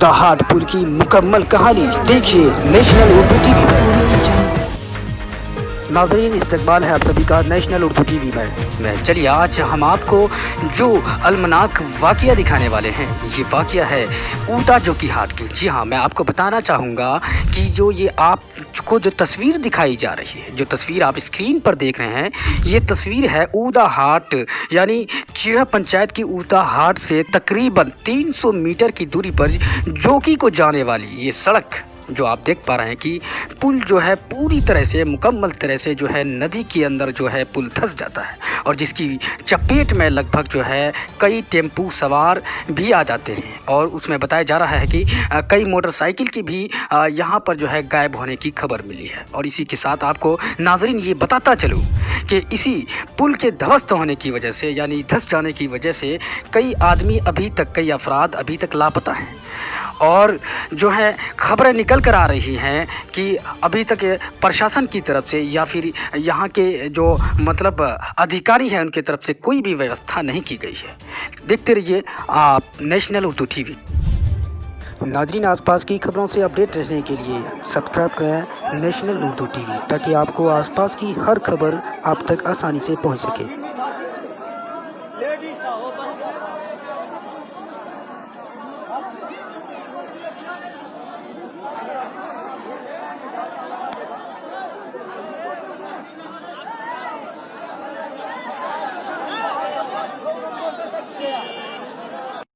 ऊदा हाट पुल की मुकम्मल कहानी देखिए नेशनल उर्दू टीवी पर। नाज़रीन, इस्तकबाल है आप सभी का नेशनल उर्दू टीवी में। चलिए आज हम आपको जो अलमनाक वाक़या दिखाने वाले हैं, ये वाक़या है ऊदा जो की हाट की। जी हाँ, मैं आपको बताना चाहूँगा कि जो ये आपको जो तस्वीर दिखाई जा रही है, जो तस्वीर आप स्क्रीन पर देख रहे हैं, ये तस्वीर है ऊदा हाट यानी चीड़ा पंचायत की ऊदा हाट से तकरीबन 300 मीटर की दूरी पर जोकी को जाने वाली ये सड़क जो आप देख पा रहे हैं कि पुल जो है पूरी तरह से मुकम्मल तरह से जो है नदी के अंदर जो है पुल धंस जाता है और जिसकी चपेट में लगभग जो है कई टेम्पू सवार भी आ जाते हैं। और उसमें बताया जा रहा है कि कई मोटरसाइकिल की भी यहाँ पर जो है गायब होने की खबर मिली है। और इसी के साथ आपको नाजरीन ये बताता चलूँ कि इसी पुल के ध्वस्त होने की वजह से यानी धंस जाने की वजह से कई आदमी अभी तक, कई अफराद अभी तक लापता हैं। और जो है खबरें निकल कर आ रही हैं कि अभी तक प्रशासन की तरफ से या फिर यहाँ के जो मतलब अधिकारी हैं उनकी तरफ से कोई भी व्यवस्था नहीं की गई है। देखते रहिए आप नेशनल उर्दू टीवी। नाजरीन, आसपास की खबरों से अपडेट रहने के लिए सब्सक्राइब करें नेशनल उर्दू टीवी ताकि आपको आसपास की हर खबर आप तक आसानी से पहुँच सके।